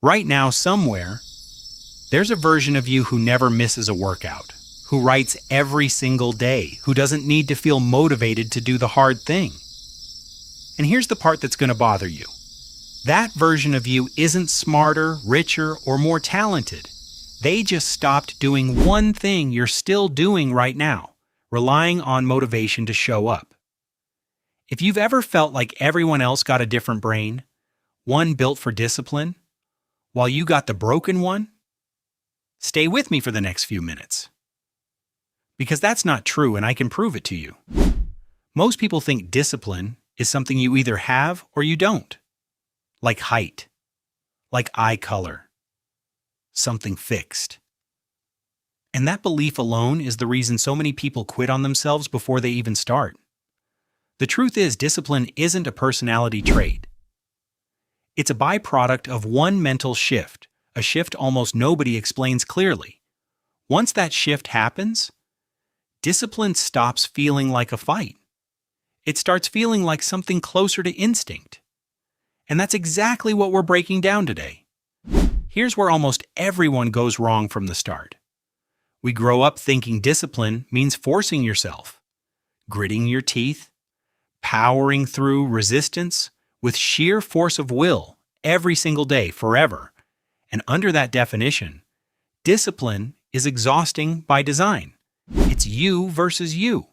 Right now, somewhere, there's a version of you who never misses a workout, who writes every single day, who doesn't need to feel motivated to do the hard thing. And here's the part that's going to bother you. That version of you isn't smarter, richer, or more talented. They just stopped doing one thing you're still doing right now, relying on motivation to show up. If you've ever felt like everyone else got a different brain, one built for discipline, while you got the broken one, stay with me for the next few minutes. Because that's not true, and I can prove it to you. Most people think discipline is something you either have or you don't. Like height, like eye color, something fixed. And that belief alone is the reason so many people quit on themselves before they even start. The truth is, discipline isn't a personality trait. It's a byproduct of one mental shift, a shift almost nobody explains clearly. Once that shift happens, discipline stops feeling like a fight. It starts feeling like something closer to instinct. And that's exactly what we're breaking down today. Here's where almost everyone goes wrong from the start. We grow up thinking discipline means forcing yourself, gritting your teeth, powering through resistance with sheer force of will every single day forever. And under that definition, discipline is exhausting by design. It's you versus you,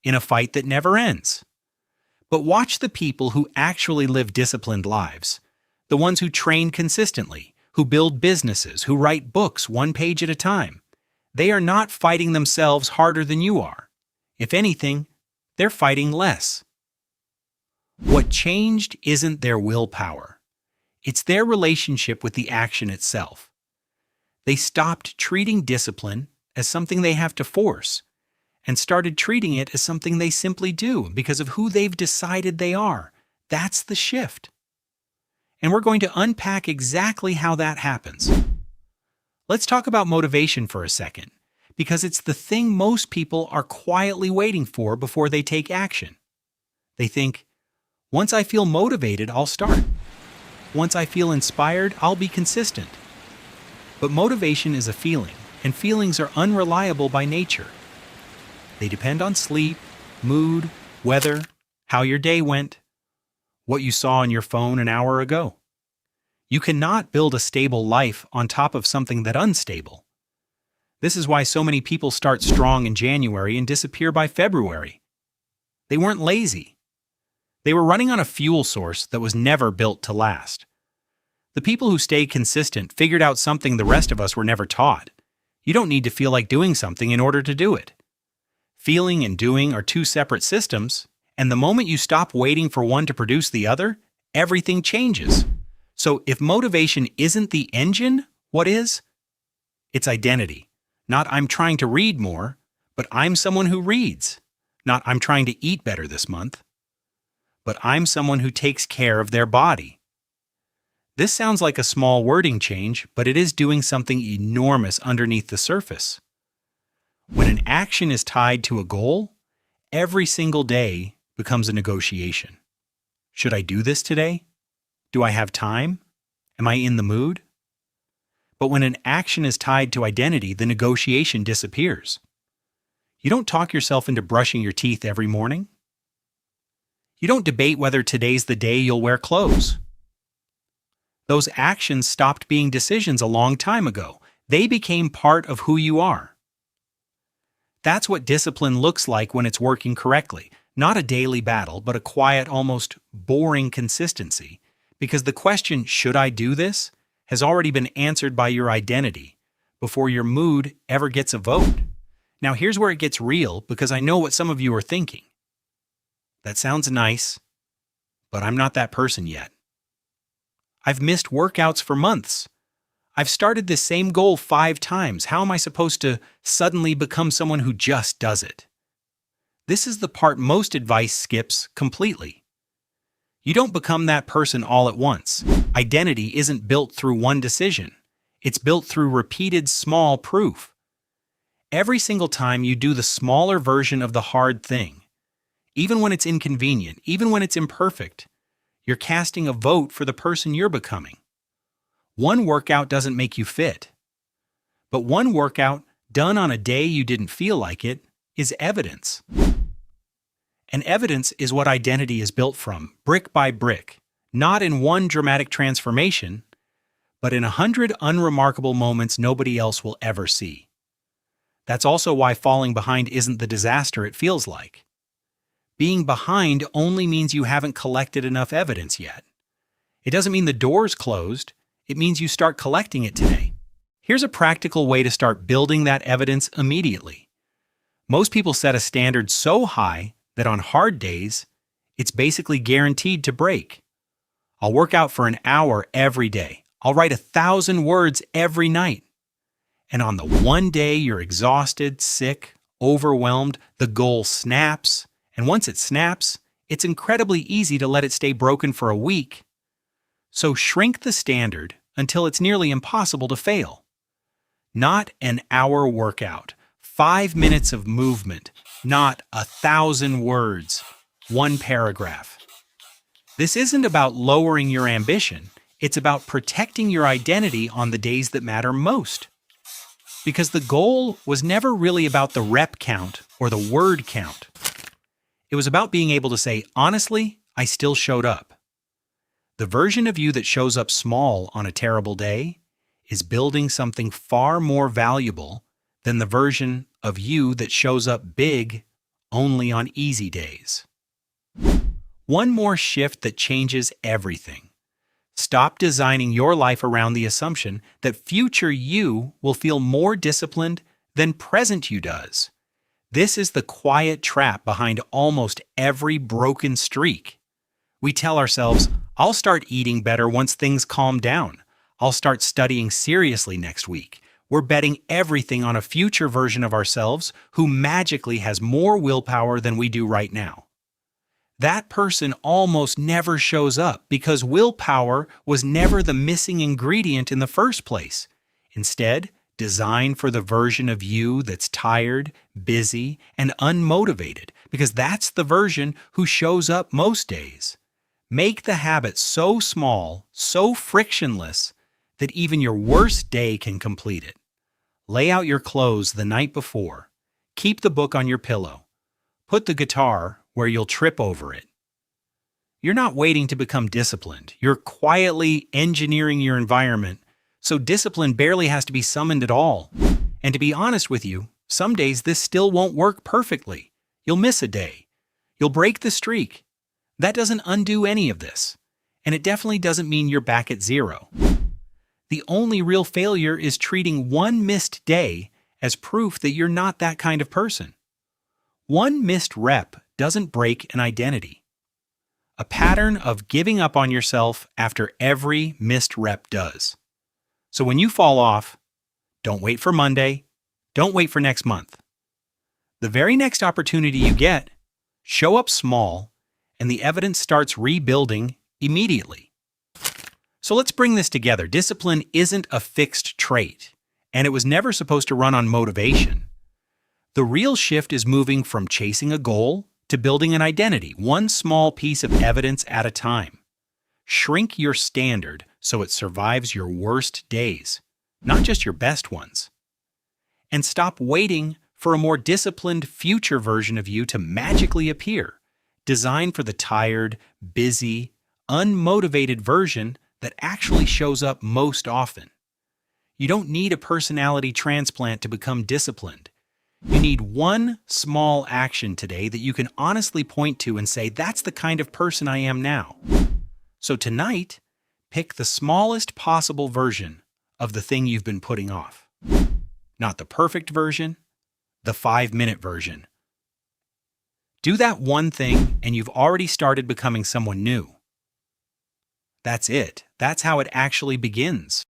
in a fight that never ends. But watch the people who actually live disciplined lives, the ones who train consistently, who build businesses, who write books one page at a time. They are not fighting themselves harder than you are. If anything, they're fighting less. What changed isn't their willpower. It's their relationship with the action itself. They stopped treating discipline as something they have to force, and started treating it as something they simply do because of who they've decided they are. That's the shift. And we're going to unpack exactly how that happens. Let's talk about motivation for a second, because it's the thing most people are quietly waiting for before they take action. They think, once I feel motivated, I'll start. Once I feel inspired, I'll be consistent. But motivation is a feeling, and feelings are unreliable by nature. They depend on sleep, mood, weather, how your day went, what you saw on your phone an hour ago. You cannot build a stable life on top of something that's unstable. This is why so many people start strong in January and disappear by February. They weren't lazy. They were running on a fuel source that was never built to last. The people who stayed consistent figured out something the rest of us were never taught. You don't need to feel like doing something in order to do it. Feeling and doing are two separate systems, and the moment you stop waiting for one to produce the other, everything changes. So if motivation isn't the engine, what is? It's identity. Not I'm trying to read more, but I'm someone who reads. Not I'm trying to eat better this month, but I'm someone who takes care of their body. This sounds like a small wording change, but it is doing something enormous underneath the surface. When an action is tied to a goal, every single day becomes a negotiation. Should I do this today? Do I have time? Am I in the mood? But when an action is tied to identity, the negotiation disappears. You don't talk yourself into brushing your teeth every morning. You don't debate whether today's the day you'll wear clothes. Those actions stopped being decisions a long time ago. They became part of who you are. That's what discipline looks like when it's working correctly. Not a daily battle, but a quiet, almost boring consistency. Because the question, should I do this, has already been answered by your identity before your mood ever gets a vote. Now here's where it gets real, because I know what some of you are thinking. That sounds nice, but I'm not that person yet. I've missed workouts for months. I've started this same goal 5 times. How am I supposed to suddenly become someone who just does it? This is the part most advice skips completely. You don't become that person all at once. Identity isn't built through one decision. It's built through repeated small proof. Every single time you do the smaller version of the hard thing, even when it's inconvenient, even when it's imperfect, you're casting a vote for the person you're becoming. One workout doesn't make you fit. But one workout done on a day you didn't feel like it is evidence. And evidence is what identity is built from, brick by brick, not in one dramatic transformation, but in 100 unremarkable moments nobody else will ever see. That's also why falling behind isn't the disaster it feels like. Being behind only means you haven't collected enough evidence yet. It doesn't mean the door's closed, it means you start collecting it today. Here's a practical way to start building that evidence immediately. Most people set a standard so high that on hard days, it's basically guaranteed to break. I'll work out for an hour every day. I'll write 1,000 words every night. And on the one day you're exhausted, sick, overwhelmed, the goal snaps. And once it snaps, it's incredibly easy to let it stay broken for a week. So shrink the standard until it's nearly impossible to fail. Not an hour workout, 5 minutes of movement, not 1,000 words, one paragraph. This isn't about lowering your ambition, it's about protecting your identity on the days that matter most. Because the goal was never really about the rep count or the word count. It was about being able to say, honestly, I still showed up. The version of you that shows up small on a terrible day is building something far more valuable than the version of you that shows up big only on easy days. One more shift that changes everything. Stop designing your life around the assumption that future you will feel more disciplined than present you does. This is the quiet trap behind almost every broken streak. We tell ourselves, I'll start eating better once things calm down. I'll start studying seriously next week. We're betting everything on a future version of ourselves who magically has more willpower than we do right now. That person almost never shows up because willpower was never the missing ingredient in the first place. Instead, design for the version of you that's tired, busy, and unmotivated, because that's the version who shows up most days. Make the habit so small, so frictionless, that even your worst day can complete it. Lay out your clothes the night before. Keep the book on your pillow. Put the guitar where you'll trip over it. You're not waiting to become disciplined. You're quietly engineering your environment, so discipline barely has to be summoned at all. And to be honest with you, some days this still won't work perfectly. You'll miss a day. You'll break the streak. That doesn't undo any of this. And it definitely doesn't mean you're back at zero. The only real failure is treating one missed day as proof that you're not that kind of person. One missed rep doesn't break an identity. A pattern of giving up on yourself after every missed rep does. So when you fall off, don't wait for Monday, don't wait for next month. The very next opportunity you get, show up small, and the evidence starts rebuilding immediately. So let's bring this together. Discipline isn't a fixed trait, and it was never supposed to run on motivation. The real shift is moving from chasing a goal to building an identity, one small piece of evidence at a time. Shrink your standard so it survives your worst days, not just your best ones. And stop waiting for a more disciplined future version of you to magically appear, designed for the tired, busy, unmotivated version that actually shows up most often. You don't need a personality transplant to become disciplined. You need one small action today that you can honestly point to and say, that's the kind of person I am now. So tonight, pick the smallest possible version of the thing you've been putting off. Not the perfect version, the 5-minute version. Do that one thing and you've already started becoming someone new. That's it. That's how it actually begins.